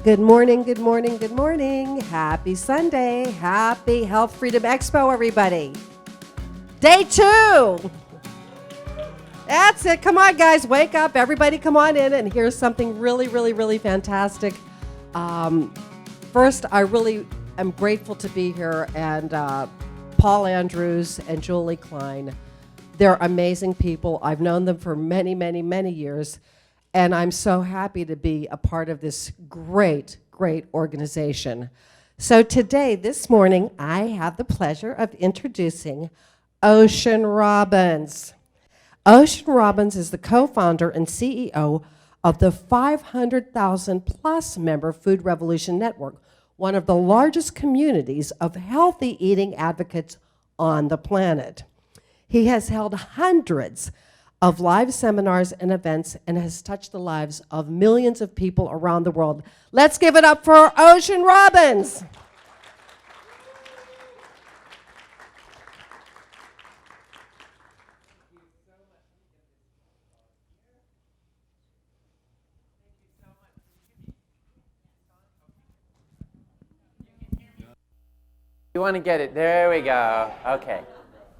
Good morning, good morning, good morning. Happy Sunday. Happy Health Freedom Expo, everybody. Day 2. That's it. Come on, guys. Wake up. Everybody come on in and here's something really fantastic. First, I really am grateful to be here. And Paul Andrews and Julie Klein, they're amazing people. I've known them for many years. And I'm so happy to be a part of this great organization. So today, this morning, I have the pleasure of introducing Ocean Robbins. Ocean Robbins is the co-founder and CEO of the 500,000 plus member Food Revolution Network, one of the largest communities of healthy eating advocates on the planet. He has held hundreds of live seminars and events and has touched the lives of millions of people around the world. Let's give it up for Ocean Robbins. You want to get it? There we go. Okay.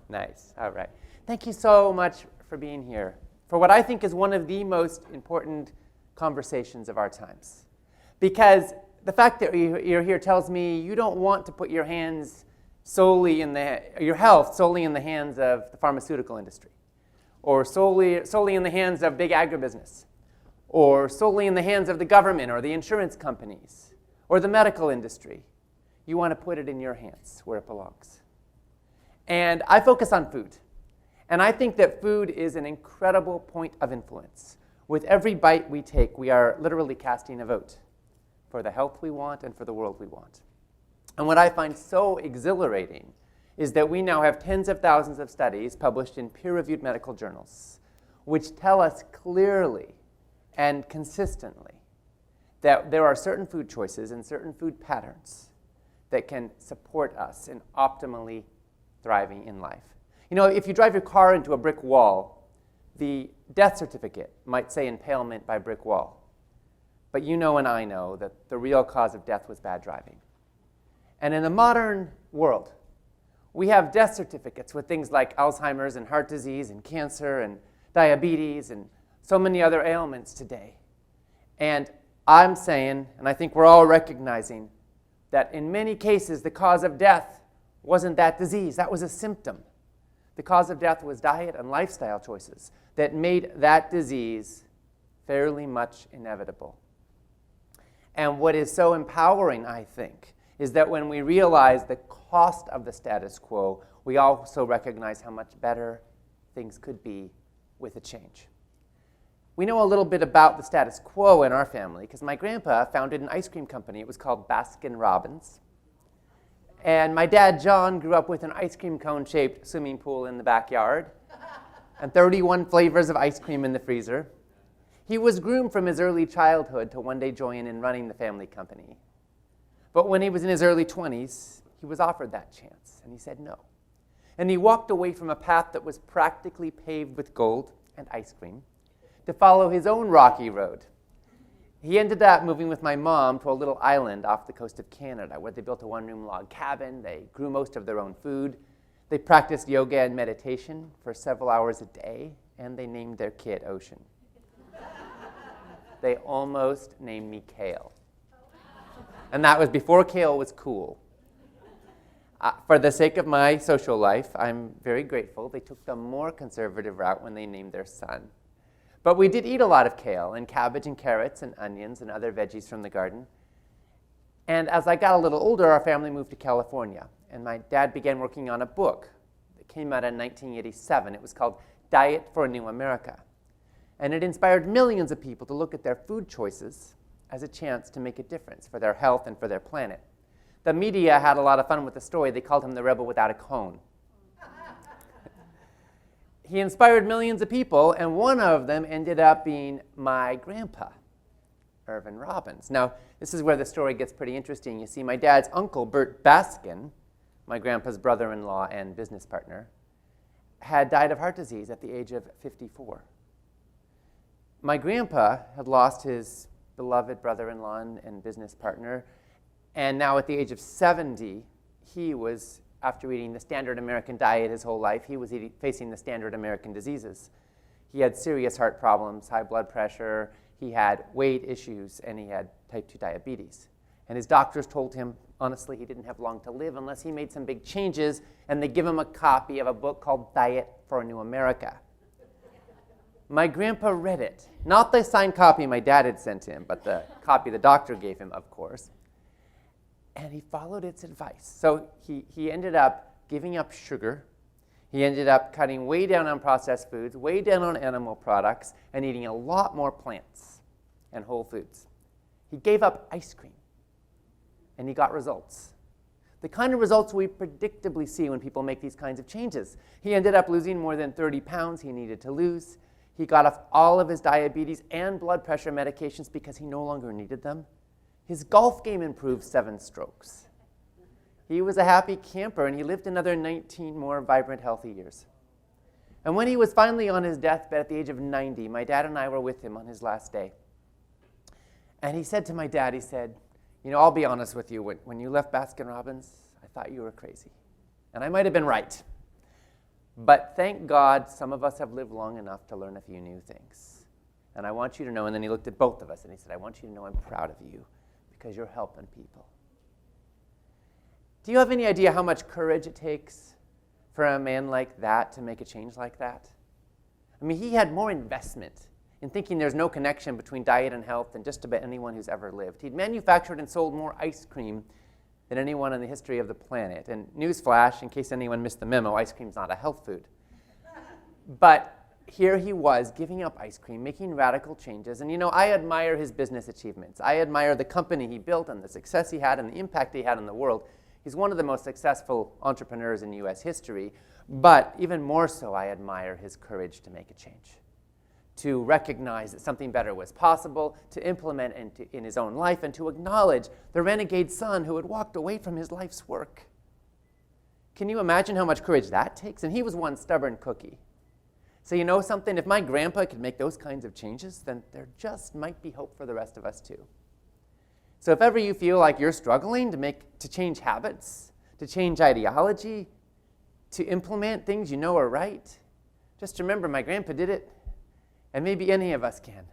Nice. All right. Thank you so much for being here for what I think is one of the most important conversations of our times. Because the fact that you're here tells me you don't want to put your hands solely in your health solely in the hands of the pharmaceutical industry, or solely in the hands of big agribusiness, or solely in the hands of the government or the insurance companies or the medical industry. You want to put it in your hands where it belongs. And I focus on food. And I think that food is an incredible point of influence. With every bite we take, we are literally casting a vote for the health we want and for the world we want. And what I find so exhilarating is that we now have tens of thousands of studies published in peer-reviewed medical journals, which tell us clearly and consistently that there are certain food choices and certain food patterns that can support us in optimally thriving in life. You know, if you drive your car into a brick wall, the death certificate might say impalement by brick wall. But you know and I know that the real cause of death was bad driving. And in the modern world, we have death certificates with things like Alzheimer's and heart disease and cancer and diabetes and so many other ailments today. And I'm saying, and I think we're all recognizing, that in many cases the cause of death wasn't that disease, that was a symptom. The cause of death was diet and lifestyle choices that made that disease fairly much inevitable. And what is so empowering, I think, is that when we realize the cost of the status quo, we also recognize how much better things could be with a change. We know a little bit about the status quo in our family because my grandpa founded an ice cream company. It was called Baskin-Robbins. And my dad, John, grew up with an ice cream cone-shaped swimming pool in the backyard and 31 flavors of ice cream in the freezer. He was groomed from his early childhood to one day join in running the family company. But when he was in his early 20s, he was offered that chance, and he said no. And he walked away from a path that was practically paved with gold and ice cream to follow his own rocky road. He ended up moving with my mom to a little island off the coast of Canada where they built a one-room log cabin. They grew most of their own food. They practiced yoga and meditation for several hours a day, and they named their kid Ocean. They almost named me Kale. And that was before Kale was cool. For the sake of my social life, I'm very grateful they took the more conservative route when they named their son. But we did eat a lot of kale and cabbage and carrots and onions and other veggies from the garden. And as I got a little older, our family moved to California. And my dad began working on a book that came out in 1987. It was called Diet for a New America. And it inspired millions of people to look at their food choices as a chance to make a difference for their health and for their planet. The media had a lot of fun with the story. They called him the rebel without a cone. He inspired millions of people, and one of them ended up being my grandpa, Irvin Robbins. Now, this is where the story gets pretty interesting. You see, my dad's uncle, Bert Baskin, my grandpa's brother-in-law and business partner, had died of heart disease at the age of 54. My grandpa had lost his beloved brother-in-law and business partner. And now at the age of 70, he was, after eating the standard American diet his whole life, he was facing the standard American diseases. He had serious heart problems, high blood pressure, he had weight issues, and he had type 2 diabetes. And his doctors told him, honestly, he didn't have long to live unless he made some big changes, and they give him a copy of a book called Diet for a New America. My grandpa read it. Not the signed copy my dad had sent him, but the copy the doctor gave him, of course. And he followed its advice. So he ended up giving up sugar. He ended up cutting way down on processed foods, way down on animal products, and eating a lot more plants and whole foods. He gave up ice cream, and he got results. The kind of results we predictably see when people make these kinds of changes. He ended up losing more than 30 pounds he needed to lose. He got off all of his diabetes and blood pressure medications because he no longer needed them. His golf game improved 7 strokes. He was a happy camper, and he lived another 19 more vibrant, healthy years. And when he was finally on his deathbed at the age of 90, my dad and I were with him on his last day. And he said to my dad, he said, you know, I'll be honest with you, when you left Baskin-Robbins, I thought you were crazy. And I might have been right. But thank God some of us have lived long enough to learn a few new things. And I want you to know, and then he looked at both of us and he said, I want you to know I'm proud of you because you're helping people. Do you have any idea how much courage it takes for a man like that to make a change like that? I mean, he had more investment in thinking there's no connection between diet and health than just about anyone who's ever lived. He'd manufactured and sold more ice cream than anyone in the history of the planet. And newsflash, in case anyone missed the memo, ice cream's not a health food. But here he was giving up ice cream, making radical changes. And you know, I admire his business achievements. I admire the company he built and the success he had and the impact he had on the world. He's one of the most successful entrepreneurs in U.S. history. But even more so, I admire his courage to make a change, to recognize that something better was possible, to implement in his own life, and to acknowledge the renegade son who had walked away from his life's work. Can you imagine how much courage that takes? And he was one stubborn cookie. So you know something? If my grandpa could make those kinds of changes, then there just might be hope for the rest of us too. So if ever you feel like you're struggling to change habits, to change ideology, to implement things you know are right, just remember my grandpa did it. And maybe any of us can.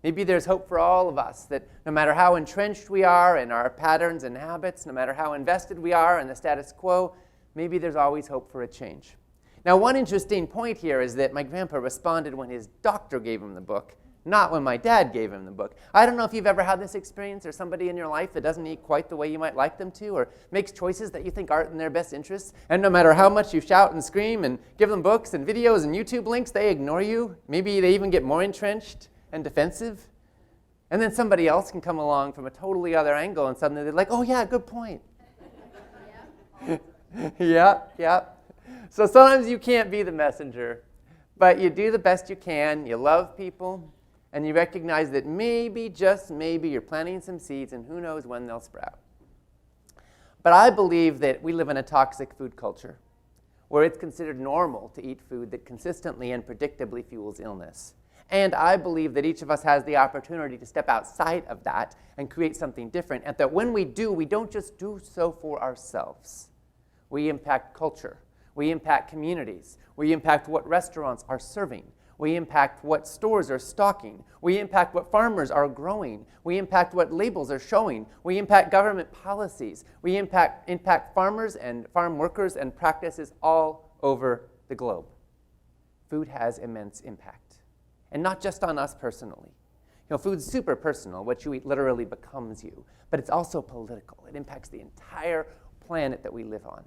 Maybe there's hope for all of us that no matter how entrenched we are in our patterns and habits, no matter how invested we are in the status quo, maybe there's always hope for a change. Now, one interesting point here is that my grandpa responded when his doctor gave him the book, not when my dad gave him the book. I don't know if you've ever had this experience or somebody in your life that doesn't eat quite the way you might like them to or makes choices that you think aren't in their best interests. And no matter how much you shout and scream and give them books and videos and YouTube links, they ignore you. Maybe they even get more entrenched and defensive. And then somebody else can come along from a totally other angle and suddenly they're like, oh yeah, good point. Yeah. So sometimes you can't be the messenger, but you do the best you can. You love people. And you recognize that maybe, just maybe, you're planting some seeds, and who knows when they'll sprout. But I believe that we live in a toxic food culture where it's considered normal to eat food that consistently and predictably fuels illness. And I believe that each of us has the opportunity to step outside of that and create something different, and that when we do, we don't just do so for ourselves. We impact culture. We impact communities. We impact what restaurants are serving. We impact what stores are stocking. We impact what farmers are growing. We impact what labels are showing. We impact government policies. We impact farmers and farm workers and practices all over the globe. Food has immense impact. And not just on us personally. You know, food's super personal. What you eat literally becomes you. But it's also political. It impacts the entire planet that we live on.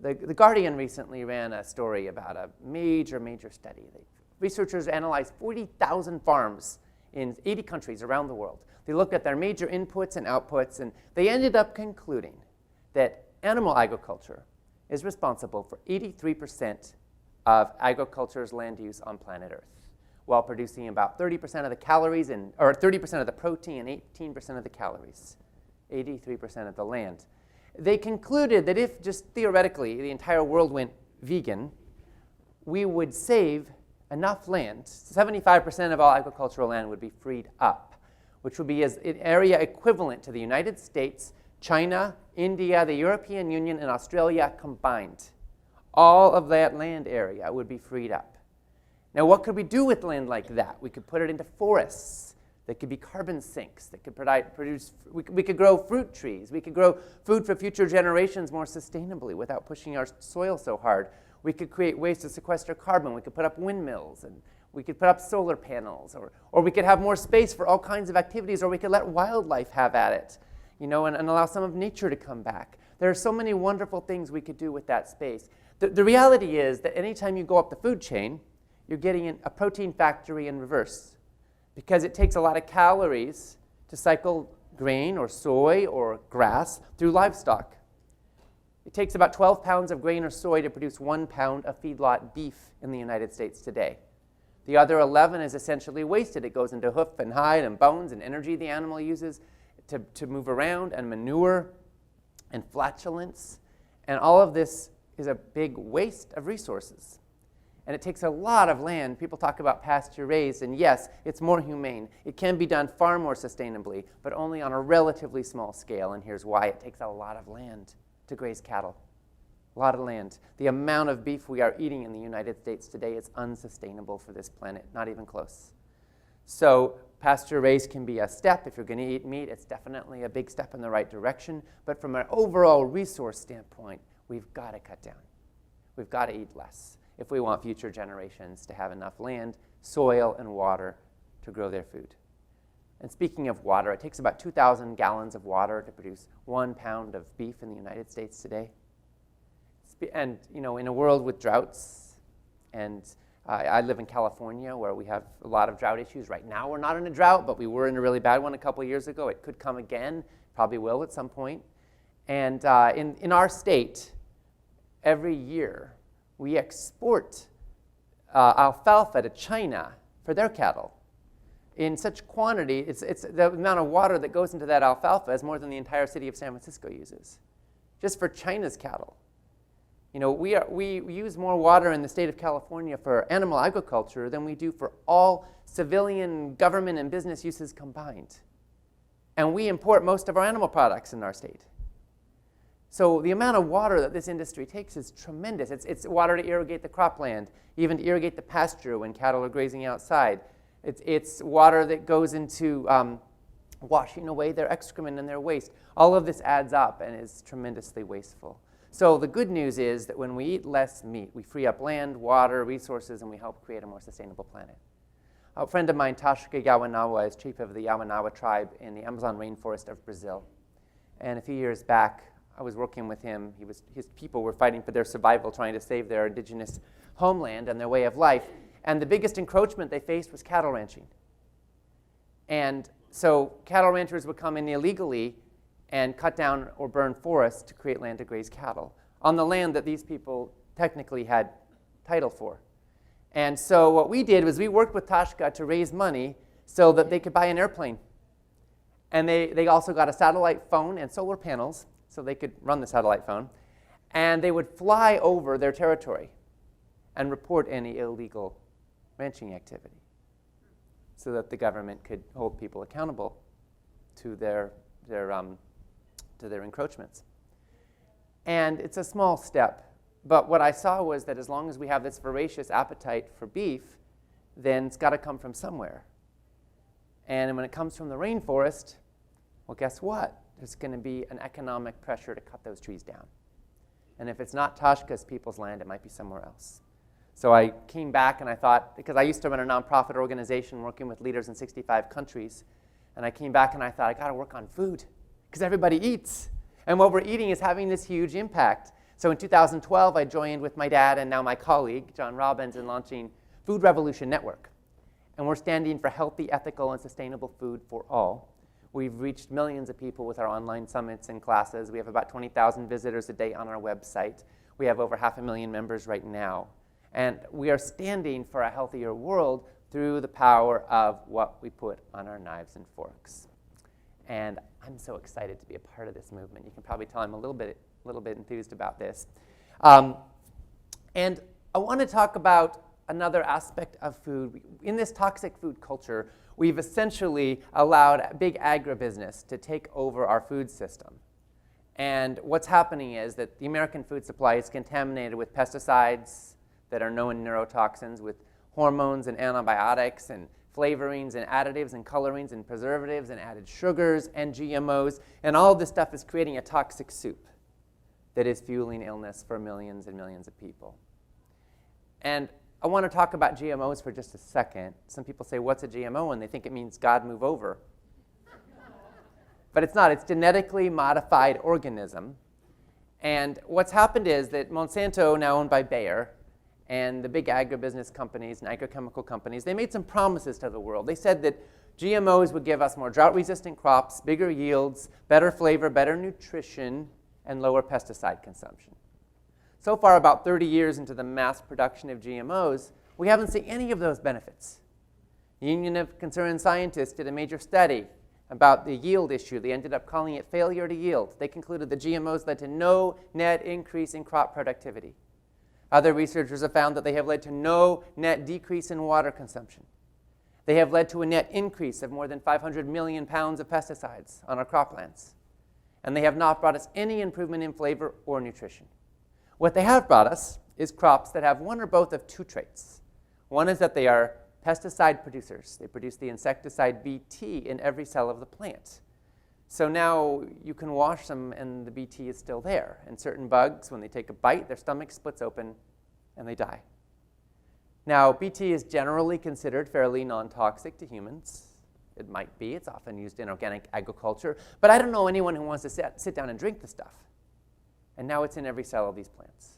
The Guardian recently ran a story about a major study. Researchers analyzed 40,000 farms in 80 countries around the world. They looked at their major inputs and outputs, and they ended up concluding that animal agriculture is responsible for 83% of agriculture's land use on planet Earth, while producing about 30% of the calories, or 30% of the protein and 18% of the calories, 83% of the land. They concluded that if, just theoretically, the entire world went vegan, we would save enough land, 75% of all agricultural land would be freed up, which would be an area equivalent to the United States, China, India, the European Union, and Australia combined. All of that land area would be freed up. Now, what could we do with land like that? We could put it into forests that could be carbon sinks, that could produce, we could grow fruit trees. We could grow food for future generations more sustainably without pushing our soil so hard. We could create ways to sequester carbon. We could put up windmills, and we could put up solar panels, or we could have more space for all kinds of activities, or we could let wildlife have at it, and allow some of nature to come back. There are so many wonderful things we could do with that space. The reality is that anytime you go up the food chain, you're getting a protein factory in reverse, because it takes a lot of calories to cycle grain or soy or grass through livestock. It takes about 12 pounds of grain or soy to produce 1 pound of feedlot beef in the United States today. The other 11 is essentially wasted. It goes into hoof and hide and bones and energy the animal uses to move around, and manure and flatulence. And all of this is a big waste of resources. And it takes a lot of land. People talk about pasture raised, and yes, it's more humane. It can be done far more sustainably, but only on a relatively small scale, and here's why. It takes a lot of land to graze cattle. A lot of land. The amount of beef we are eating in the United States today is unsustainable for this planet, not even close. So pasture raised can be a step. If you're going to eat meat, it's definitely a big step in the right direction, but from an overall resource standpoint, we've got to cut down. We've got to eat less if we want future generations to have enough land, soil, and water to grow their food. And speaking of water, it takes about 2,000 gallons of water to produce 1 pound of beef in the United States today. And in a world with droughts, and I live in California where we have a lot of drought issues. Right now we're not in a drought, but we were in a really bad one a couple years ago. It could come again, probably will at some point. And in our state, every year, we export alfalfa to China for their cattle in such quantity. It's the amount of water that goes into that alfalfa is more than the entire city of San Francisco uses, just for China's cattle. We use more water in the state of California for animal agriculture than we do for all civilian government and business uses combined. And we import most of our animal products in our state. So the amount of water that this industry takes is tremendous. It's water to irrigate the cropland, even to irrigate the pasture when cattle are grazing outside. It's water that goes into washing away their excrement and their waste. All of this adds up and is tremendously wasteful. So the good news is that when we eat less meat, we free up land, water, resources, and we help create a more sustainable planet. A friend of mine, Tashka Yawanawa, is chief of the Yawanawa tribe in the Amazon rainforest of Brazil. And a few years back, I was working with him. His people were fighting for their survival, trying to save their indigenous homeland and their way of life. And the biggest encroachment they faced was cattle ranching. And so cattle ranchers would come in illegally and cut down or burn forests to create land to graze cattle on the land that these people technically had title for. And so what we did was we worked with Tashka to raise money so that they could buy an airplane. And they also got a satellite phone and solar panels so they could run the satellite phone. And they would fly over their territory and report any illegal ranching activity so that the government could hold people accountable to their encroachments. And it's a small step, but what I saw was that as long as we have this voracious appetite for beef, then it's got to come from somewhere. And when it comes from the rainforest, well, guess what? There's going to be an economic pressure to cut those trees down. And if it's not Tashka's people's land, it might be somewhere else. So I came back and I thought, because I used to run a nonprofit organization working with leaders in 65 countries, and I came back and I thought, I got to work on food, because everybody eats. And what we're eating is having this huge impact. So in 2012, I joined with my dad and now my colleague, John Robbins, in launching Food Revolution Network. And we're standing for healthy, ethical, and sustainable food for all. We've reached millions of people with our online summits and classes. We have about 20,000 visitors a day on our website. We have over 500,000 members right now. And we are standing for a healthier world through the power of what we put on our knives and forks. And I'm so excited to be a part of this movement. You can probably tell I'm a little bit enthused about this. And I want to talk about another aspect of food. In this toxic food culture, we've essentially allowed big agribusiness to take over our food system. And what's happening is that the American food supply is contaminated with pesticides that are known neurotoxins, with hormones and antibiotics and flavorings and additives and colorings and preservatives and added sugars and GMOs. And all of this stuff is creating a toxic soup that is fueling illness for millions and millions of people. And I want to talk about GMOs for just a second. Some people say, what's a GMO? And they think it means God move over. But it's not. It's genetically modified organism. And what's happened is that Monsanto, now owned by Bayer, and the big agribusiness companies and agrochemical companies, they made some promises to the world. They said that GMOs would give us more drought-resistant crops, bigger yields, better flavor, better nutrition, and lower pesticide consumption. So far, about 30 years into the mass production of GMOs, we haven't seen any of those benefits. The Union of Concerned Scientists did a major study about the yield issue. They ended up calling it failure to yield. They concluded the GMOs led to no net increase in crop productivity. Other researchers have found that they have led to no net decrease in water consumption. They have led to a net increase of more than 500 million pounds of pesticides on our croplands. And they have not brought us any improvement in flavor or nutrition. What they have brought us is crops that have one or both of two traits. One is that they are pesticide producers. They produce the insecticide Bt in every cell of the plant. So now you can wash them and the Bt is still there. And certain bugs, when they take a bite, their stomach splits open and they die. Now, Bt is generally considered fairly non-toxic to humans. It might be. It's often used in organic agriculture. But I don't know anyone who wants to sit down and drink the stuff. And now it's in every cell of these plants.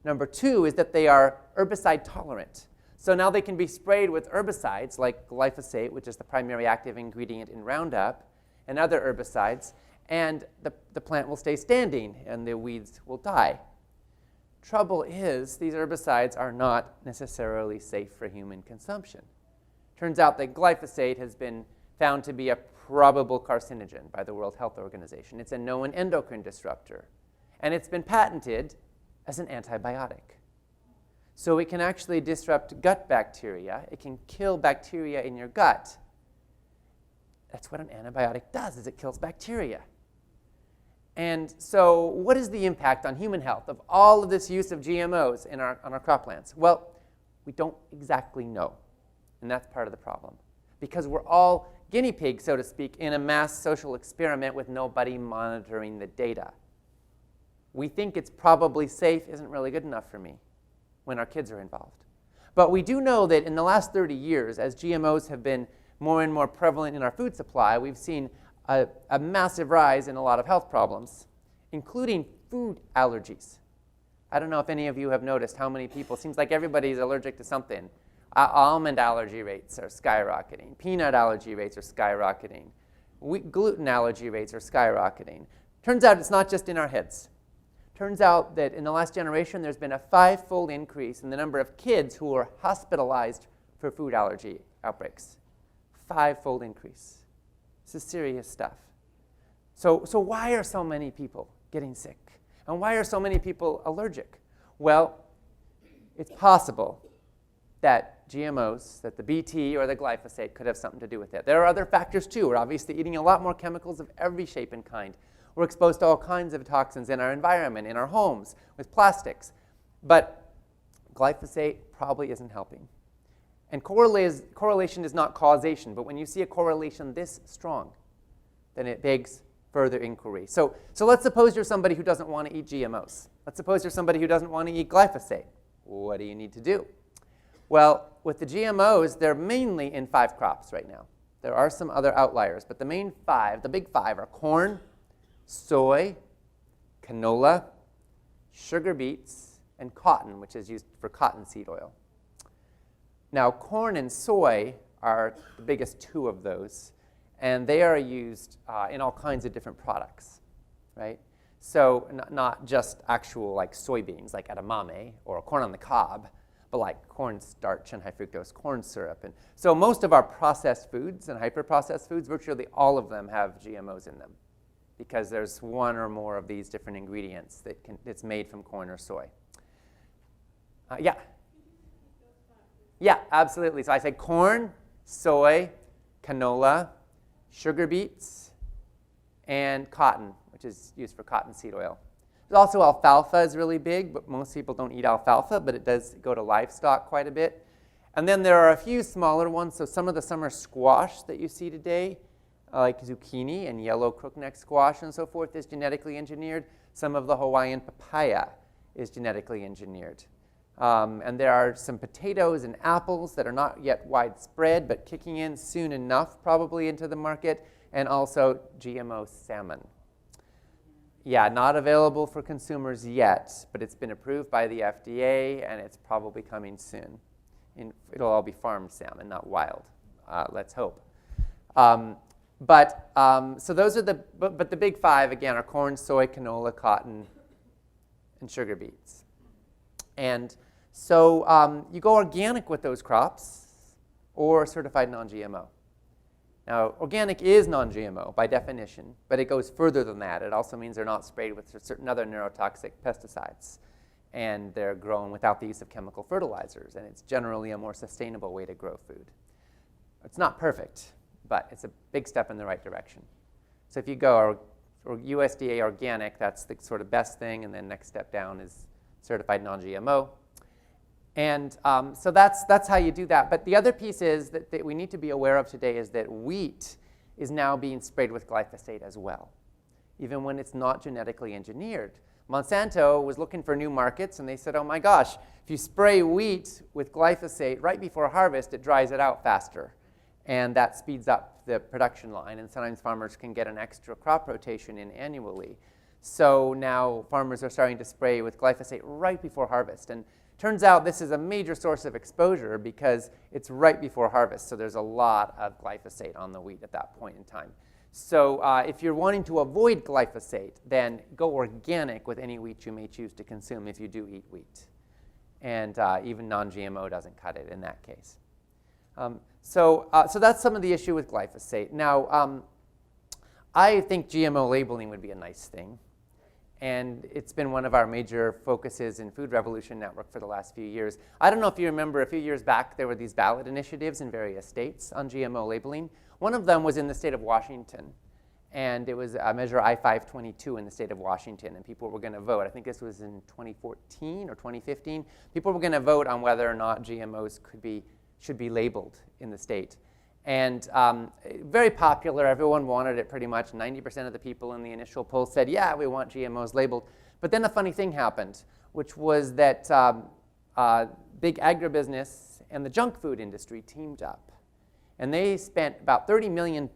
Number two is that they are herbicide tolerant. So now they can be sprayed with herbicides like glyphosate, which is the primary active ingredient in Roundup, and other herbicides, and the plant will stay standing and the weeds will die. Trouble is, these herbicides are not necessarily safe for human consumption. Turns out that glyphosate has been found to be a probable carcinogen by the World Health Organization. It's a known endocrine disruptor. And it's been patented as an antibiotic. So it can actually disrupt gut bacteria. It can kill bacteria in your gut. That's what an antibiotic does, is it kills bacteria. And so what is the impact on human health of all of this use of GMOs on our croplands? Well, we don't exactly know. And that's part of the problem. Because we're all guinea pigs, so to speak, in a mass social experiment with nobody monitoring the data. We think it's probably safe isn't really good enough for me when our kids are involved. But we do know that in the last 30 years, as GMOs have been more and more prevalent in our food supply, we've seen a massive rise in a lot of health problems, including food allergies. I don't know if any of you have noticed how many people, it seems like everybody's allergic to something. Almond allergy rates are skyrocketing. Peanut allergy rates are skyrocketing. Gluten allergy rates are skyrocketing. Turns out it's not just in our heads. Turns out that in the last generation, there's been a 5-fold increase in the number of kids who are hospitalized for food allergy outbreaks. 5-fold increase. This is serious stuff. So why are so many people getting sick? And why are so many people allergic? Well, it's possible that GMOs, that the Bt or the glyphosate could have something to do with it. There are other factors too. We're obviously eating a lot more chemicals of every shape and kind. We're exposed to all kinds of toxins in our environment, in our homes, with plastics. But glyphosate probably isn't helping. And correlation is not causation, but when you see a correlation this strong, then it begs further inquiry. So let's suppose you're somebody who doesn't want to eat GMOs. Let's suppose you're somebody who doesn't want to eat glyphosate. What do you need to do? Well, with the GMOs, they're mainly in 5 crops right now. There are some other outliers, but the main 5, the big 5 are corn, soy, canola, sugar beets, and cotton, which is used for cottonseed oil. Now, corn and soy are the biggest 2 of those, and they are used in all kinds of different products, right? So not just actual like soybeans, like edamame or corn on the cob, but like cornstarch and high fructose corn syrup. And so most of our processed foods and hyper-processed foods, virtually all of them have GMOs in them, because there's one or more of these different ingredients that's made from corn or soy. Yeah? Yeah, absolutely. So I said corn, soy, canola, sugar beets, and cotton, which is used for cottonseed oil. There's also alfalfa is really big, but most people don't eat alfalfa, but it does go to livestock quite a bit. And then there are a few smaller ones. So some of the summer squash that you see today, like zucchini and yellow crookneck squash and so forth, is genetically engineered. Some of the Hawaiian papaya is genetically engineered. And there are some potatoes and apples that are not yet widespread, but kicking in soon enough probably into the market, and also GMO salmon. Yeah, not available for consumers yet, but it's been approved by the FDA, and it's probably coming soon. It'll all be farmed salmon, not wild. Let's hope. So those are but the big five, again, are corn, soy, canola, cotton, and sugar beets. And so you go organic with those crops or certified non-GMO. Now, organic is non-GMO by definition, but it goes further than that. It also means they're not sprayed with certain other neurotoxic pesticides, and they're grown without the use of chemical fertilizers, and it's generally a more sustainable way to grow food. It's not perfect, but it's a big step in the right direction. So if you go or USDA organic, that's the sort of best thing, and then next step down is certified non-GMO. And so that's how you do that. But the other piece is that we need to be aware of today is that wheat is now being sprayed with glyphosate as well, even when it's not genetically engineered. Monsanto was looking for new markets, and they said, oh my gosh, if you spray wheat with glyphosate right before harvest, it dries it out faster. And that speeds up the production line, and sometimes farmers can get an extra crop rotation in annually. So now farmers are starting to spray with glyphosate right before harvest. And turns out this is a major source of exposure because it's right before harvest, so there's a lot of glyphosate on the wheat at that point in time. So if you're wanting to avoid glyphosate, then go organic with any wheat you may choose to consume if you do eat wheat. And even non-GMO doesn't cut it in that case. So that's some of the issue with glyphosate. Now, I think GMO labeling would be a nice thing. And it's been one of our major focuses in Food Revolution Network for the last few years. I don't know if you remember, a few years back, there were these ballot initiatives in various states on GMO labeling. One of them was in the state of Washington, and it was Measure I-522 in the state of Washington, and people were going to vote. I think this was in 2014 or 2015. People were going to vote on whether or not GMOs should be labeled in the state. And very popular. Everyone wanted it pretty much. 90% of the people in the initial poll said, yeah, we want GMOs labeled. But then a funny thing happened, which was that big agribusiness and the junk food industry teamed up. And they spent about $30 million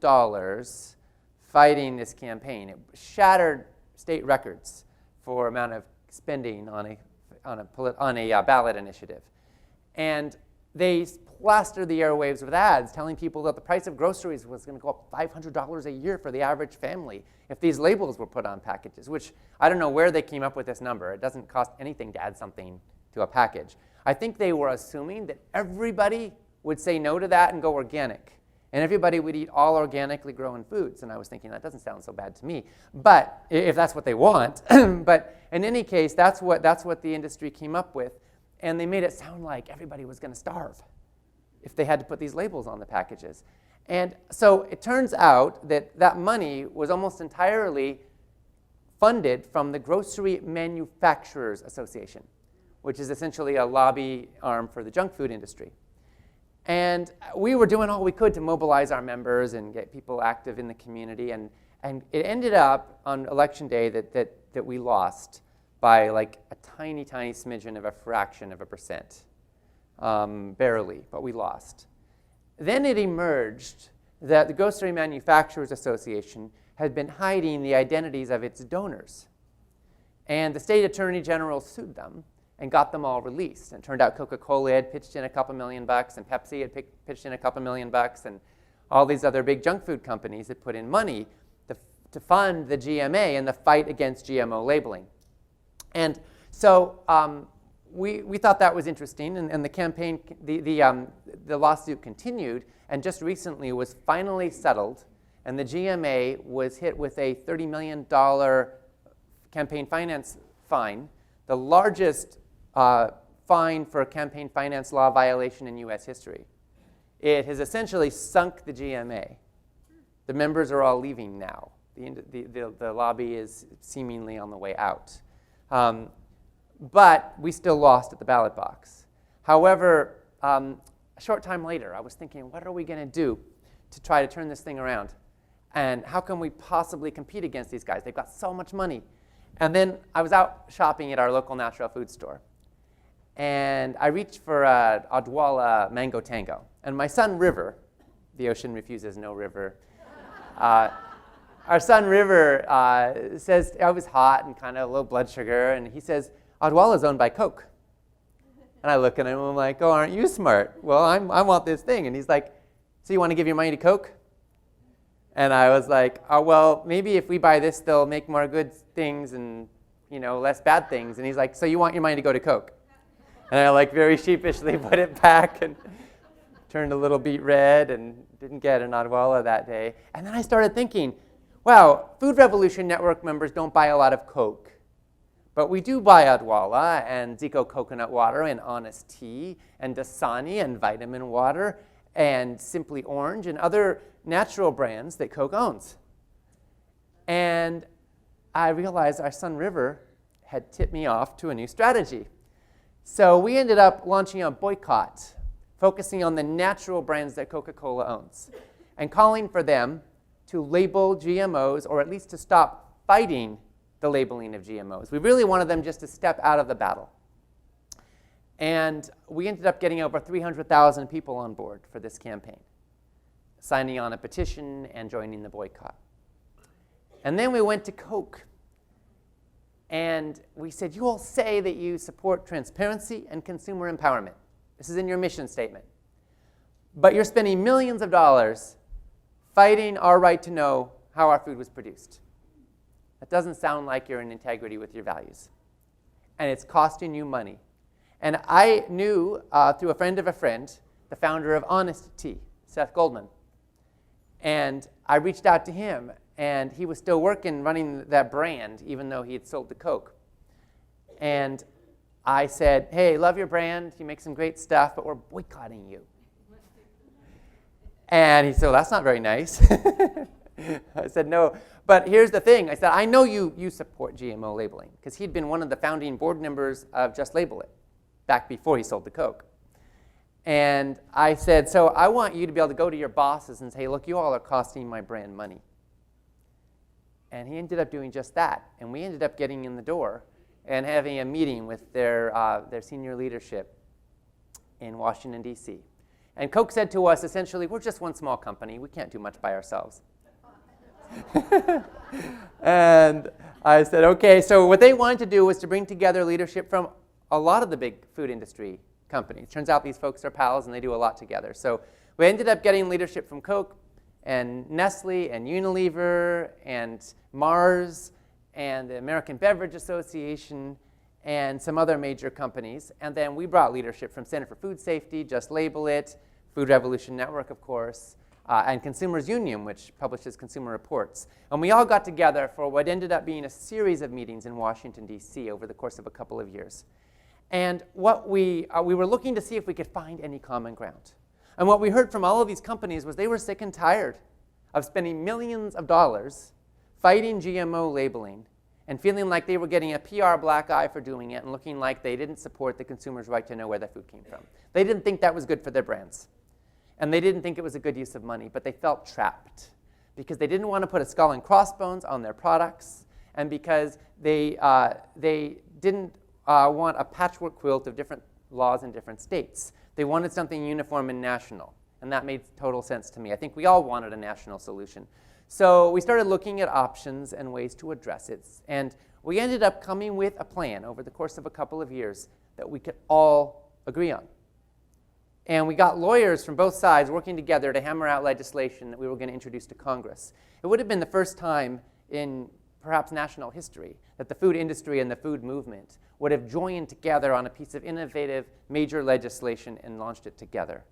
fighting this campaign. It shattered state records for amount of spending on a ballot initiative. And they plastered the airwaves with ads telling people that the price of groceries was going to go up $500 a year for the average family if these labels were put on packages, which I don't know where they came up with this number. It doesn't cost anything to add something to a package. I think they were assuming that everybody would say no to that and go organic, and everybody would eat all organically grown foods. And I was thinking, that doesn't sound so bad to me, but if that's what they want. But in any case, that's what the industry came up with. And they made it sound like everybody was going to starve if they had to put these labels on the packages. And so it turns out that that money was almost entirely funded from the Grocery Manufacturers Association, which is essentially a lobby arm for the junk food industry. And we were doing all we could to mobilize our members and get people active in the community. And it ended up on election day that we lost by like a tiny, tiny smidgen of a fraction of a percent. Barely, but we lost. Then it emerged that the Grocery Manufacturers Association had been hiding the identities of its donors. And the state attorney general sued them and got them all released. And it turned out Coca-Cola had pitched in a couple $1 million, and Pepsi had pitched in a couple $1 million, and all these other big junk food companies had put in money to fund the GMA and the fight against GMO labeling. And so we thought that was interesting, and the campaign, the lawsuit continued, and just recently was finally settled, and the GMA was hit with a $30 million campaign finance fine, the largest fine for a campaign finance law violation in US history. It has essentially sunk the GMA. The members are all leaving now. The lobby is seemingly on the way out. But we still lost at the ballot box. However, a short time later, I was thinking, what are we going to do to try to turn this thing around? And how can we possibly compete against these guys? They've got so much money. And then I was out shopping at our local natural food store. And I reached for a Odwalla Mango Tango. And my son River, the ocean refuses no river, our son River says, I was hot and kind of low blood sugar, and he says, Odwalla is owned by Coke. And I look at him and I'm like, oh, aren't you smart? Well, I want this thing. And he's like, so you want to give your money to Coke? And I was like, oh, well, maybe if we buy this, they'll make more good things and, less bad things. And he's like, so you want your money to go to Coke? And I very sheepishly put it back and turned a little beet red and didn't get an Odwalla that day. And then I started thinking, wow, Food Revolution Network members don't buy a lot of Coke. But we do buy Odwalla and Zico coconut water and Honest Tea and Dasani and Vitamin Water and Simply Orange and other natural brands that Coke owns. And I realized our son River had tipped me off to a new strategy. So we ended up launching a boycott, focusing on the natural brands that Coca-Cola owns, and calling for them to label GMOs, or at least to stop fighting the labeling of GMOs. We really wanted them just to step out of the battle. And we ended up getting over 300,000 people on board for this campaign, signing on a petition and joining the boycott. And then we went to Coke. And we said, you all say that you support transparency and consumer empowerment. This is in your mission statement. But you're spending millions of dollars fighting our right to know how our food was produced. That doesn't sound like you're in integrity with your values. And it's costing you money. And I knew, through a friend of a friend, the founder of Honest Tea, Seth Goldman. And I reached out to him, and he was still working, running that brand, even though he had sold to Coke. And I said, hey, love your brand. You make some great stuff, but we're boycotting you. And he said, well, that's not very nice. I said, no. But here's the thing. I said, I know you support GMO labeling, because he'd been one of the founding board members of Just Label It back before he sold to Coke. And I said, so I want you to be able to go to your bosses and say, look, you all are costing my brand money. And he ended up doing just that. And we ended up getting in the door and having a meeting with their senior leadership in Washington, D.C. And Coke said to us, essentially, we're just one small company. We can't do much by ourselves. And I said, okay. So what they wanted to do was to bring together leadership from a lot of the big food industry companies. Turns out these folks are pals, and they do a lot together. So we ended up getting leadership from Coke and Nestle and Unilever and Mars and the American Beverage Association and some other major companies. And then we brought leadership from Center for Food Safety, Just Label It, Food Revolution Network, of course, and Consumers Union, which publishes consumer reports. And we all got together for what ended up being a series of meetings in Washington, D.C. over the course of a couple of years. And what we were looking to see if we could find any common ground. And what we heard from all of these companies was they were sick and tired of spending millions of dollars fighting GMO labeling and feeling like they were getting a PR black eye for doing it and looking like they didn't support the consumer's right to know where their food came from. They didn't think that was good for their brands. And they didn't think it was a good use of money, but they felt trapped because they didn't want to put a skull and crossbones on their products, and because they didn't want a patchwork quilt of different laws in different states. They wanted something uniform and national, and that made total sense to me. I think we all wanted a national solution. So we started looking at options and ways to address it, and we ended up coming with a plan over the course of a couple of years that we could all agree on. And we got lawyers from both sides working together to hammer out legislation that we were going to introduce to Congress. It would have been the first time in perhaps national history that the food industry and the food movement would have joined together on a piece of innovative major legislation and launched it together.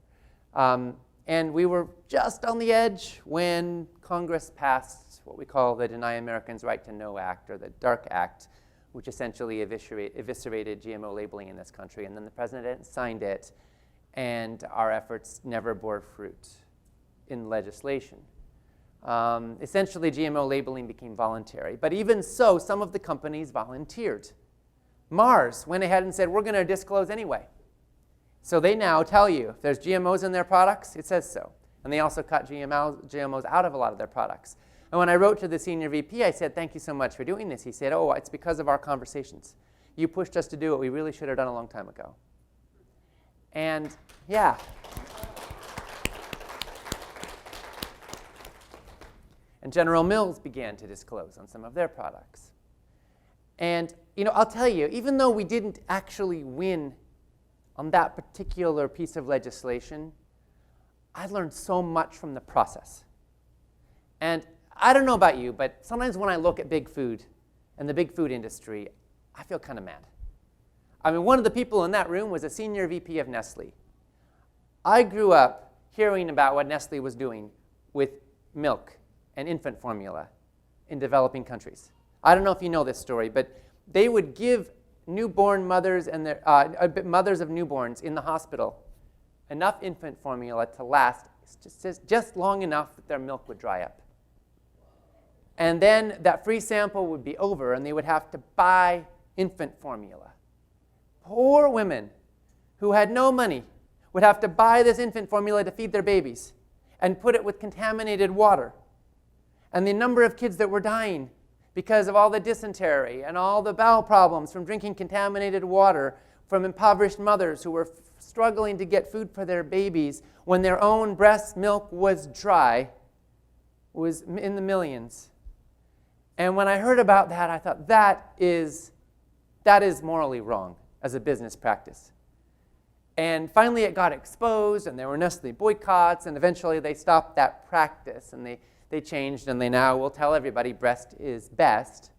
And we were just on the edge when Congress passed what we call the Deny Americans Right to Know Act, or the DARK Act, which essentially eviscerated GMO labeling in this country. And then the president signed it, and our efforts never bore fruit in legislation. Essentially, GMO labeling became voluntary. But even so, some of the companies volunteered. Mars went ahead and said, we're going to disclose anyway. So they now tell you if there's GMOs in their products, it says so. And they also cut GMOs out of a lot of their products. And when I wrote to the senior VP, I said, thank you so much for doing this. He said, oh, it's because of our conversations. You pushed us to do what we really should have done a long time ago. And yeah. And General Mills began to disclose on some of their products. And I'll tell you, even though we didn't actually win on that particular piece of legislation, I learned so much from the process. And I don't know about you, but sometimes when I look at big food and the big food industry, I feel kind of mad. I mean, one of the people in that room was a senior VP of Nestle. I grew up hearing about what Nestle was doing with milk and infant formula in developing countries. I don't know if you know this story, but they would give newborn mothers and their mothers of newborns in the hospital enough infant formula to last just long enough that their milk would dry up. And then that free sample would be over, and they would have to buy infant formula. Poor women who had no money would have to buy this infant formula to feed their babies and put it with contaminated water. And the number of kids that were dying because of all the dysentery and all the bowel problems from drinking contaminated water from impoverished mothers who were struggling to get food for their babies when their own breast milk was dry was in the millions. And when I heard about that, I thought, that is morally wrong as a business practice. And finally it got exposed, and there were Nestle boycotts, and eventually they stopped that practice, and they changed, and they now will tell everybody breast is best.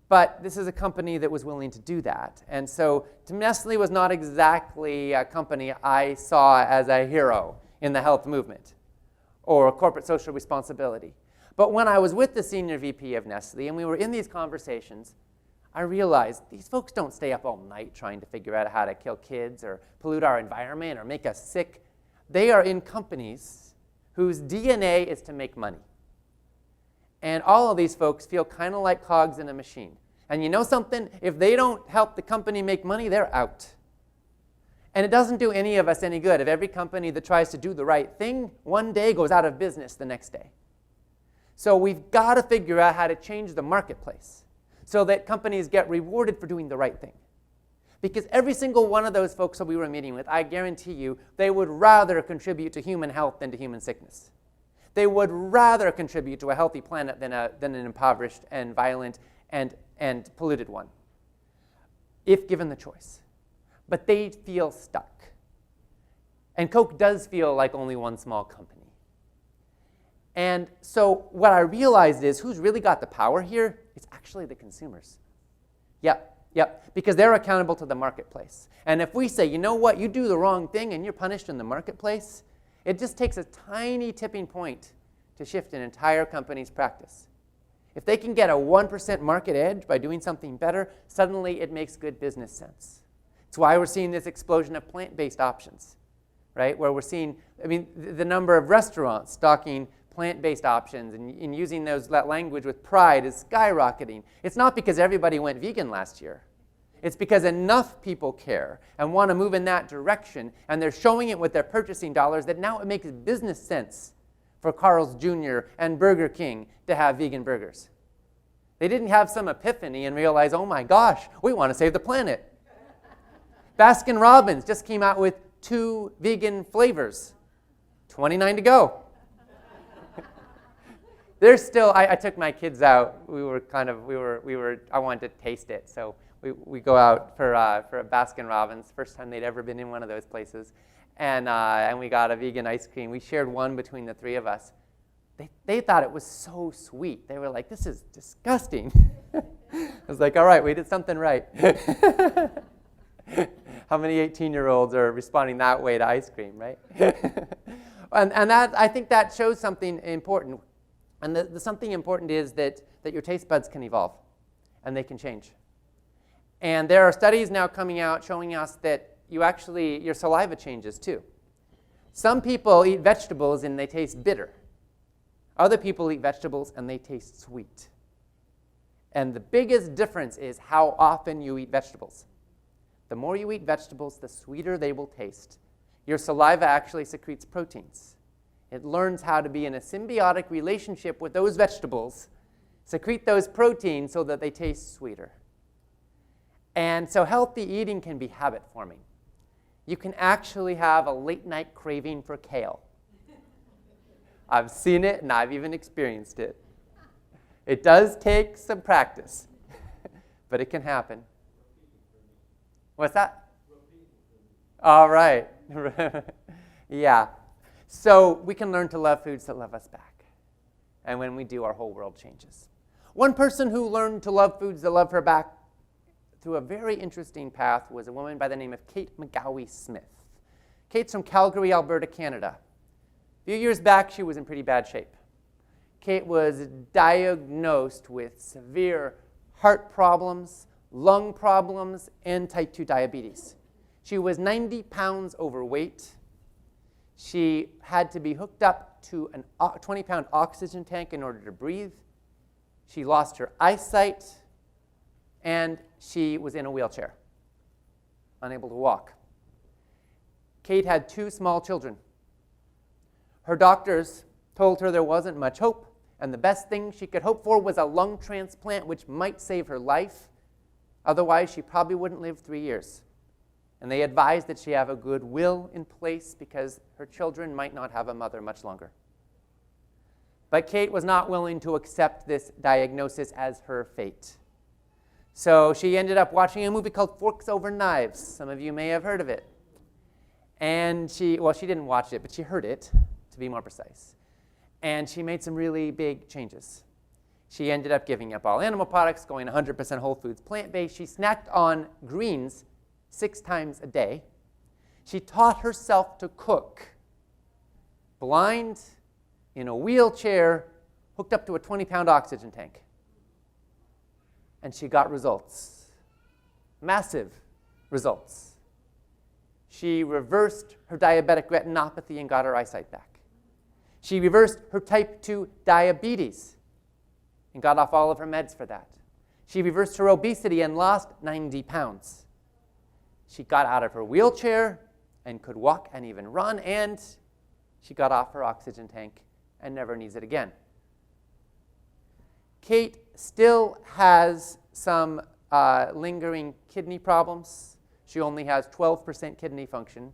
But this is a company that was willing to do that. And so Nestle was not exactly a company I saw as a hero in the health movement or corporate social responsibility. But when I was with the senior VP of Nestle and we were in these conversations, I realized these folks don't stay up all night trying to figure out how to kill kids or pollute our environment or make us sick. They are in companies whose DNA is to make money. And all of these folks feel kind of like cogs in a machine. And you know something? If they don't help the company make money, they're out. And it doesn't do any of us any good if every company that tries to do the right thing one day goes out of business the next day. So we've got to figure out how to change the marketplace so that companies get rewarded for doing the right thing. Because every single one of those folks that we were meeting with, I guarantee you, they would rather contribute to human health than to human sickness. They would rather contribute to a healthy planet than an impoverished and violent and polluted one, if given the choice. But they feel stuck. And Coke does feel like only one small company. And so what I realized is who's really got the power here? It's actually the consumers. Yep, because they're accountable to the marketplace. And if we say, you know what, you do the wrong thing and you're punished in the marketplace, it just takes a tiny tipping point to shift an entire company's practice. If they can get a 1% market edge by doing something better, suddenly it makes good business sense. It's why we're seeing this explosion of plant-based options, right? Where we're seeing, the number of restaurants stocking plant-based options and using that language with pride is skyrocketing. It's not because everybody went vegan last year. It's because enough people care and want to move in that direction, and they're showing it with their purchasing dollars that now it makes business sense for Carl's Jr. and Burger King to have vegan burgers. They didn't have some epiphany and realize, oh my gosh, we want to save the planet. Baskin Robbins just came out with 2 vegan flavors. 29 to go. There's still, I took my kids out. I wanted to taste it. So we go out for a Baskin Robbins, first time they'd ever been in one of those places. And we got a vegan ice cream. We shared one between the 3 of us. They thought it was so sweet. They were like, this is disgusting. I was like, all right, we did something right. How many 18-year-olds are responding that way to ice cream, right? and that, I think that shows something important. And the something important is that your taste buds can evolve. and they can change. And there are studies now coming out showing us that your saliva changes too. Some people eat vegetables and they taste bitter. Other people eat vegetables and they taste sweet. And the biggest difference is how often you eat vegetables. The more you eat vegetables, the sweeter they will taste. Your saliva actually secretes proteins. It learns how to be in a symbiotic relationship with those vegetables, secrete those proteins so that they taste sweeter. And so healthy eating can be habit forming. You can actually have a late night craving for kale. I've seen it and I've even experienced it. It does take some practice, but it can happen. What's that? All right. Yeah. So we can learn to love foods that love us back. And when we do, our whole world changes. One person who learned to love foods that love her back through a very interesting path was a woman by the name of Kate McGowie Smith. Kate's from Calgary, Alberta, Canada. A few years back, she was in pretty bad shape. Kate was diagnosed with severe heart problems, lung problems, and type 2 diabetes. She was 90 pounds overweight. She had to be hooked up to a 20-pound oxygen tank in order to breathe. She lost her eyesight, and she was in a wheelchair, unable to walk. Kate had 2 small children. Her doctors told her there wasn't much hope, and the best thing she could hope for was a lung transplant, which might save her life. Otherwise, she probably wouldn't live 3 years. And they advised that she have a good will in place because her children might not have a mother much longer. But Kate was not willing to accept this diagnosis as her fate. So she ended up watching a movie called Forks Over Knives. Some of you may have heard of it. And she didn't watch it, but she heard it, to be more precise. And she made some really big changes. She ended up giving up all animal products, going 100% whole foods, plant-based. She snacked on greens 6 times a day. She taught herself to cook, blind, in a wheelchair, hooked up to a 20-pound oxygen tank. And she got results, massive results. She reversed her diabetic retinopathy and got her eyesight back. She reversed her type 2 diabetes and got off all of her meds for that. She reversed her obesity and lost 90 pounds. She got out of her wheelchair and could walk and even run, and she got off her oxygen tank and never needs it again. Kate still has some lingering kidney problems. She only has 12% kidney function,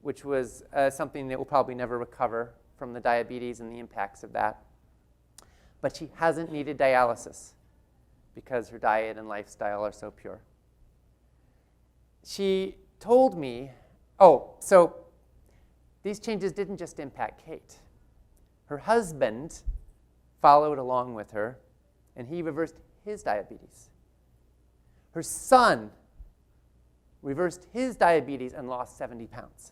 which was something that will probably never recover from the diabetes and the impacts of that. But she hasn't needed dialysis because her diet and lifestyle are so pure. She told me, so these changes didn't just impact Kate. Her husband followed along with her, and he reversed his diabetes. Her son reversed his diabetes and lost 70 pounds.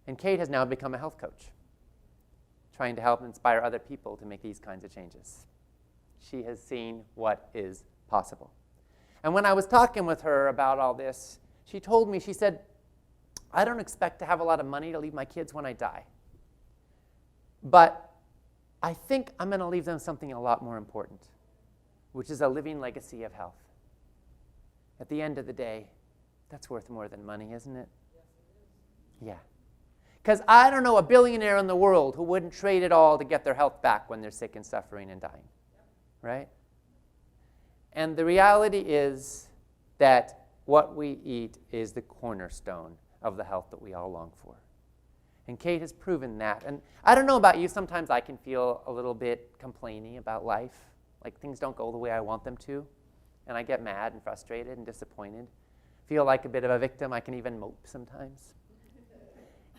And Kate has now become a health coach, trying to help inspire other people to make these kinds of changes. She has seen what is possible. And when I was talking with her about all this, she told me, she said, I don't expect to have a lot of money to leave my kids when I die. But I think I'm going to leave them something a lot more important, which is a living legacy of health. At the end of the day, that's worth more than money, isn't it? Yes, it is. Yeah. Because I don't know a billionaire in the world who wouldn't trade it all to get their health back when they're sick and suffering and dying. Right? And the reality is that what we eat is the cornerstone of the health that we all long for. And Kate has proven that. And I don't know about you, sometimes I can feel a little bit complaining about life, like things don't go the way I want them to. And I get mad and frustrated and disappointed. Feel like a bit of a victim. I can even mope sometimes.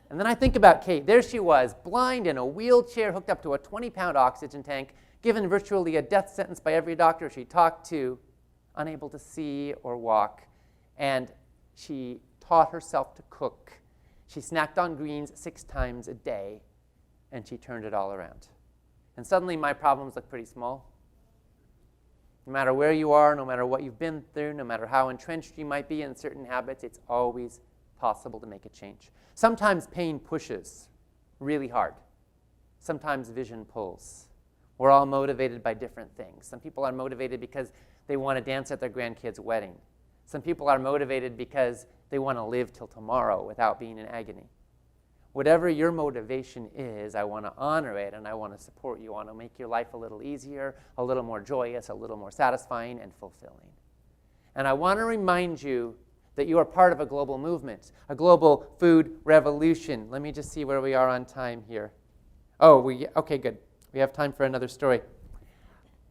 And then I think about Kate. There she was, blind in a wheelchair, hooked up to a 20-pound oxygen tank, given virtually a death sentence by every doctor she talked to, unable to see or walk. And she taught herself to cook. She snacked on greens 6 times a day, and she turned it all around. And suddenly my problems look pretty small. No matter where you are, no matter what you've been through, no matter how entrenched you might be in certain habits, it's always possible to make a change. Sometimes pain pushes really hard. Sometimes vision pulls. We're all motivated by different things. Some people are motivated because they want to dance at their grandkid's wedding. Some people are motivated because they want to live till tomorrow without being in agony. Whatever your motivation is, I want to honor it, and I want to support you. I want to make your life a little easier, a little more joyous, a little more satisfying and fulfilling. And I want to remind you that you are part of a global movement, a global food revolution. Let me just see where we are on time here. Okay, good. We have time for another story.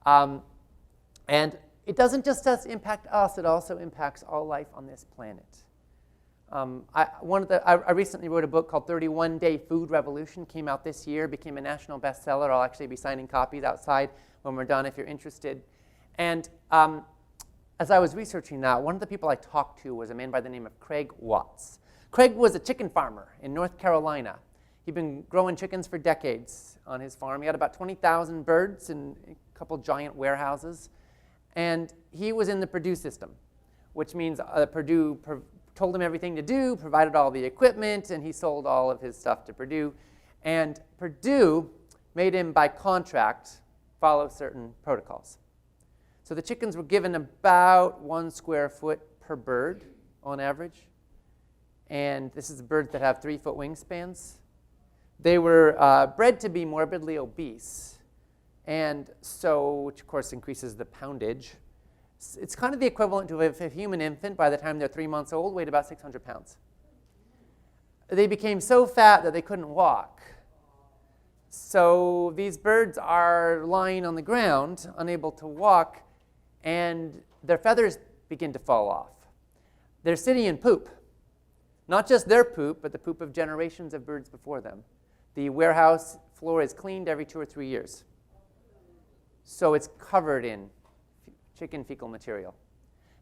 And it doesn't just impact us, it also impacts all life on this planet. I recently wrote a book called 31 Day Food Revolution, came out this year, became a national bestseller. I'll actually be signing copies outside when we're done if you're interested. And as I was researching that, one of the people I talked to was a man by the name of Craig Watts. Craig was a chicken farmer in North Carolina. He'd been growing chickens for decades on his farm. He had about 20,000 birds in a couple giant warehouses. And he was in the Purdue system, which means Purdue told him everything to do, provided all the equipment, and he sold all of his stuff to Purdue. And Purdue made him, by contract, follow certain protocols. So the chickens were given about 1 square foot per bird on average. And this is birds that have 3-foot wingspans. They were bred to be morbidly obese, and so, which of course increases the poundage. It's kind of the equivalent to if a human infant, by the time they're 3 months old, weighed about 600 pounds. They became so fat that they couldn't walk. So these birds are lying on the ground, unable to walk, and their feathers begin to fall off. They're sitting in poop. Not just their poop, but the poop of generations of birds before them. The warehouse floor is cleaned every 2 or 3 years. So it's covered in chicken fecal material.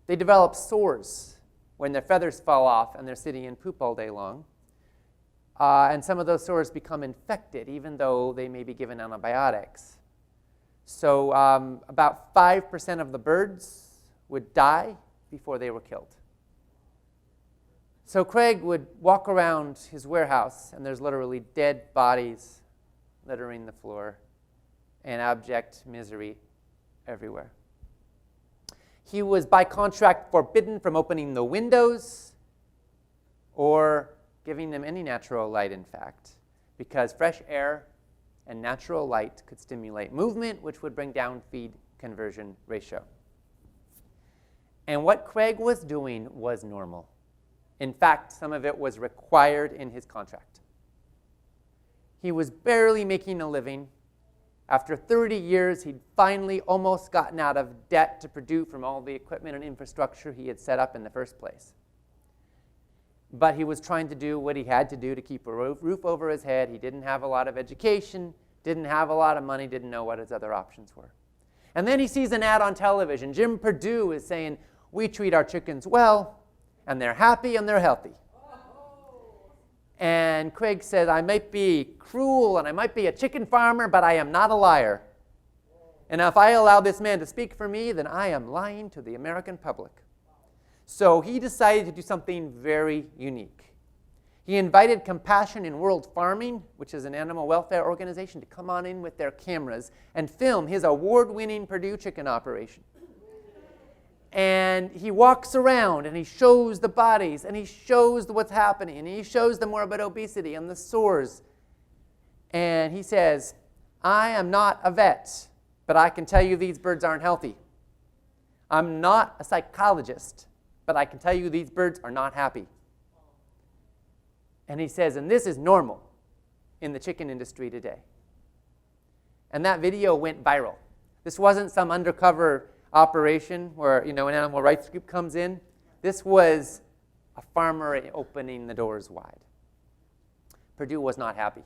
They develop sores when their feathers fall off and they're sitting in poop all day long. And some of those sores become infected, even though they may be given antibiotics. So about 5% of the birds would die before they were killed. So Craig would walk around his warehouse, and there's literally dead bodies littering the floor and abject misery everywhere. He was, by contract, forbidden from opening the windows or giving them any natural light, in fact, because fresh air and natural light could stimulate movement, which would bring down feed conversion ratio. And what Craig was doing was normal. In fact, some of it was required in his contract. He was barely making a living. After 30 years, he'd finally almost gotten out of debt to Purdue from all the equipment and infrastructure he had set up in the first place. But he was trying to do what he had to do to keep a roof over his head. He didn't have a lot of education, didn't have a lot of money, didn't know what his other options were. And then he sees an ad on television. Jim Purdue is saying, "We treat our chickens well, and they're happy and they're healthy." And Craig says, "I might be cruel and I might be a chicken farmer, but I am not a liar. And if I allow this man to speak for me, then I am lying to the American public." So he decided to do something very unique. He invited Compassion in World Farming, which is an animal welfare organization, to come on in with their cameras and film his award-winning Purdue chicken operation. And he walks around and he shows the bodies and he shows what's happening and he shows the morbid obesity and the sores. And he says, "I am not a vet, but I can tell you these birds aren't healthy. I'm not a psychologist, but I can tell you these birds are not happy." And he says, and this is normal in the chicken industry today. And that video went viral. This wasn't some undercover operation where, an animal rights group comes in. This was a farmer opening the doors wide. Purdue was not happy.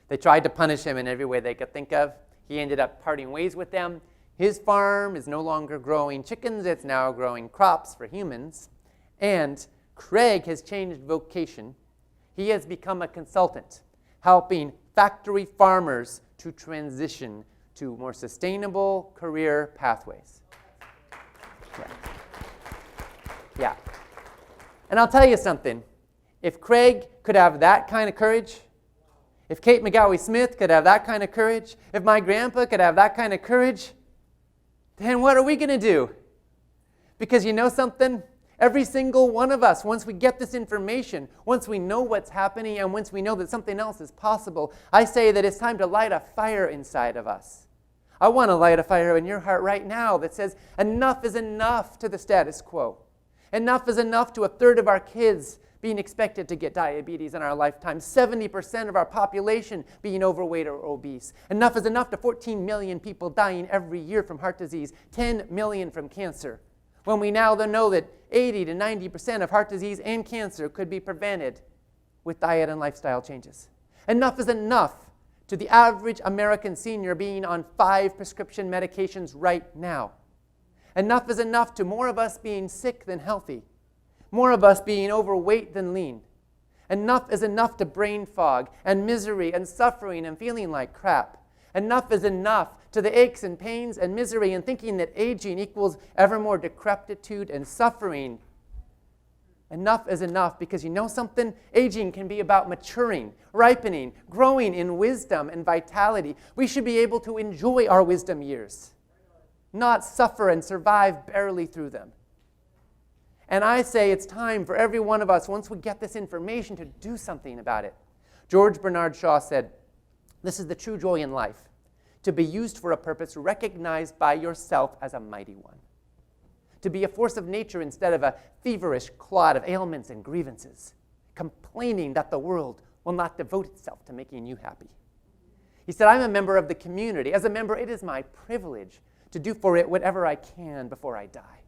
They tried to punish him in every way they could think of. He ended up parting ways with them. His farm is no longer growing chickens, it's now growing crops for humans. And Craig has changed vocation. He has become a consultant, helping factory farmers to transition to more sustainable career pathways. Yeah. And I'll tell you something. If Craig could have that kind of courage, if Kate McGowie Smith could have that kind of courage, if my grandpa could have that kind of courage, then what are we going to do? Because you know something? Every single one of us, once we get this information, once we know what's happening, and once we know that something else is possible, I say that it's time to light a fire inside of us. I want to light a fire in your heart right now that says enough is enough to the status quo. Enough is enough to a third of our kids being expected to get diabetes in our lifetime, 70% of our population being overweight or obese. Enough is enough to 14 million people dying every year from heart disease, 10 million from cancer. When we now know that 80 to 90% of heart disease and cancer could be prevented with diet and lifestyle changes. Enough is enough to the average American senior being on 5 prescription medications right now. Enough is enough to more of us being sick than healthy, more of us being overweight than lean. Enough is enough to brain fog and misery and suffering and feeling like crap. Enough is enough to the aches and pains and misery and thinking that aging equals ever more decrepitude and suffering. Enough is enough because you know something? Aging can be about maturing, ripening, growing in wisdom and vitality. We should be able to enjoy our wisdom years, not suffer and survive barely through them. And I say it's time for every one of us, once we get this information, to do something about it. George Bernard Shaw said, "This is the true joy in life, to be used for a purpose recognized by yourself as a mighty one. To be a force of nature instead of a feverish clod of ailments and grievances, complaining that the world will not devote itself to making you happy." He said, "I'm a member of the community. As a member, it is my privilege to do for it whatever I can before I die.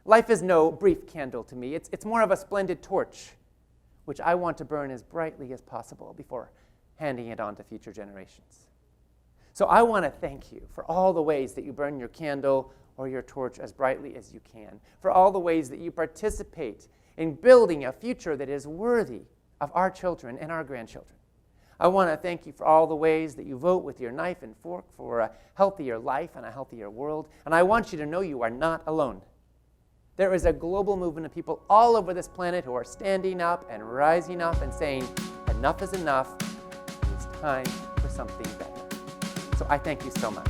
Life is no brief candle to me. It's more of a splendid torch, which I want to burn as brightly as possible before handing it on to future generations." So I want to thank you for all the ways that you burn your candle or your torch as brightly as you can, for all the ways that you participate in building a future that is worthy of our children and our grandchildren. I want to thank you for all the ways that you vote with your knife and fork for a healthier life and a healthier world. And I want you to know you are not alone. There is a global movement of people all over this planet who are standing up and rising up and saying, enough is enough. It's time for something better. So I thank you so much.